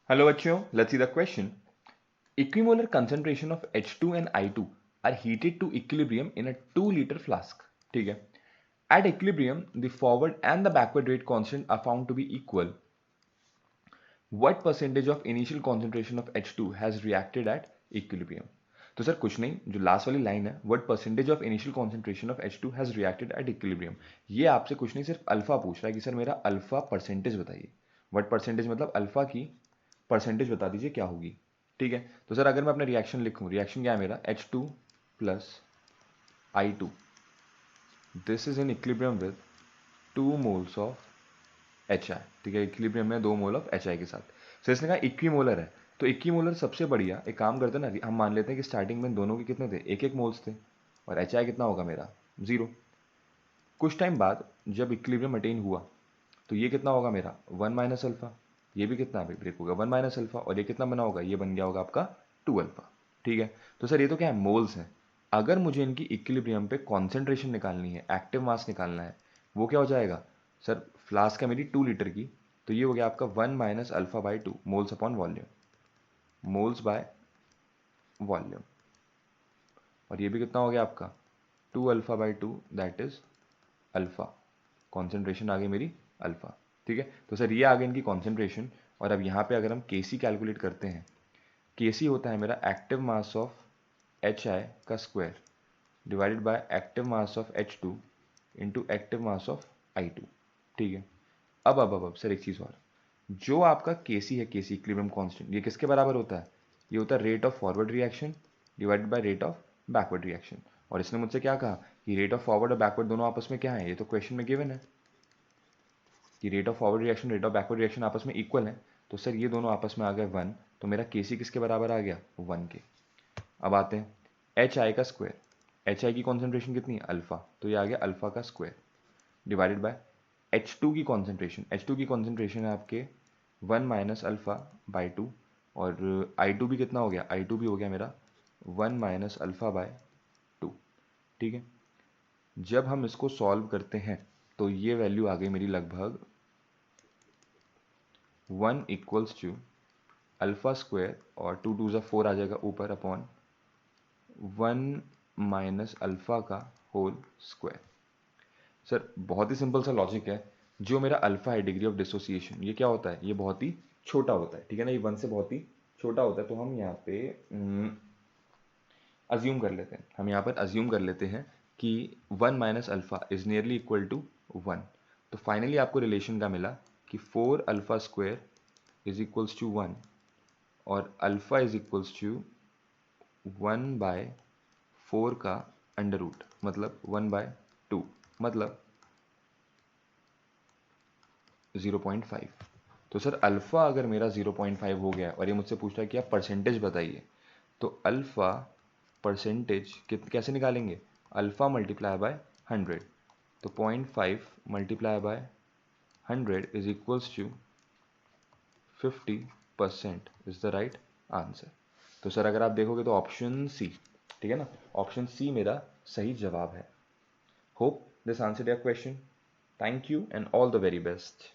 Hello बच्चों, let's see the question. Equimolar concentration of H2 and I2 are heated to equilibrium in a 2-liter flask. ठीक है. At equilibrium, the forward and the backward rate constant are found to be equal. What percentage of initial concentration of H2 has reacted at equilibrium? तो sir कुछ नहीं, जो last वाली line है, what percentage of initial concentration of H2 has reacted at equilibrium, ये आपसे कुछ नहीं, सिर्फ अल्फा पूछ रहा है कि सर मेरा अल्फा परसेंटेज बताइए. what percentage मतलब अल्फा की परसेंटेज बता दीजिए क्या होगी. ठीक है. तो सर अगर मैं अपना रिएक्शन लिखूं, रिएक्शन क्या है मेरा, H2 plus I2, this is in equilibrium with 2 moles of HI. ठीक है, इक्विलिब्रियम में 2 मोल ऑफ HI के साथ. सो इसने कहा इक्विमोलर है, तो इक्विमोलर सबसे बढ़िया. एक काम करते हैं ना, हम मान लेते हैं कि स्टार्टिंग में दोनों के कितने थे, एक एक मोल्स थे, और HI कितना होगा मेरा, 0. कुछ टाइम बाद जब इक्विलिब्रियम अटेन हुआ तो ये कितना होगा मेरा, 1 माइनस अल्फा. ये भी कितना ब्रेक होगा, 1 माइनस अल्फा, और ये कितना बना होगा, ये बन गया होगा आपका 2 अल्फा. ठीक है. तो सर ये तो क्या है, मोल्स हैं. अगर मुझे इनकी इक्विलिब्रियम पे कॉन्सेंट्रेशन निकालनी है, एक्टिव मास निकालना है, वो क्या हो जाएगा सर, फ्लास्क है मेरी 2 लीटर की, तो ये हो गया आपका 1 minus alpha by 2 moles upon volume, moles by volume. और ये भी कितना हो गया आपका 2 alpha by 2, that is alpha. Concentration आ गई मेरी अल्फा. ठीक है. तो सर ये आ गई इनकी कॉन्सेंट्रेशन. और अब यहाँ पे अगर हम Kc कैलकुलेट करते हैं, Kc होता है मेरा एक्टिव मास ऑफ HI का square divided by active mass of H2 into active mass of I2. ठीक है. अब सर एक चीज़ और, जो आपका Kc है, Kc इक्विलिब्रियम कांस्टेंट, ये किसके बराबर होता है, ये होता है rate of forward reaction divided by rate of backward reaction. और इसने मुझसे क्या कहा कि रेट ऑफ फॉरवर्ड और बैकवर्ड दोनों आपस में क्या है, ये तो क्वेश्चन में गिवन है कि rate of forward reaction rate of backward reaction आपस में इक्वल है. तो सर ये दोनों आपस में आ गए 1, तो मेरा Kc किसके बराबर आ गया, 1 के. अब आते हैं HI का स्क्वायर, HI की कॉन्सेंट्रेशन कितनी है, अल्फा, तो ये आ गया अल्फा का स्क्वायर डिवाइडेड बाय H2 की कॉन्सेंट्रेशन, H2 की कॉन्सेंट्रेशन है आपके 1 माइनस अल्फा बाई 2, और I2 भी कितना हो गया, I2 भी हो गया मेरा 1 माइनस अल्फा बाय 2. ठीक है. जब हम इसको सॉल्व करते हैं तो ये वैल्यू आ गई मेरी लगभग 1 इक्वल्स टू अल्फा स्क्वायर, और 2 2 ज़ा 4 आ जाएगा ऊपर, अपॉन 1 माइनस अल्फा का होल स्क्वायर. सर बहुत ही सिंपल सा लॉजिक है. जो मेरा अल्फा है, डिग्री ऑफ डिसोसिएशन, ये क्या होता है, ये बहुत ही छोटा होता है. ठीक है ना, ये 1 से बहुत ही छोटा होता है. तो हम यहाँ पे अज्यूम कर लेते हैं, हम यहाँ पर अज्यूम कर लेते हैं कि 1 minus alpha is nearly equal to 1. तो फाइनली आपको रिलेशन का मिला कि 4 alpha square is equals to 1, और alpha is equals to 1 by 4 का अंडर रूट, मतलब 1 बाय 2, मतलब 0.5. तो सर अल्फा अगर मेरा 0.5 हो गया और ये मुझसे पूछ रहा है कि आप परसेंटेज बताइए, तो अल्फा परसेंटेज कैसे निकालेंगे, अल्फा मल्टीप्लाई बाय 100. तो 0.5 multiply by 100 is equals to 50% is the right answer. तो सर अगर आप देखोगे तो ऑप्शन सी, ठीक है ना, ऑप्शन सी मेरा सही जवाब है. Hope this answered your question. Thank you and all the very best.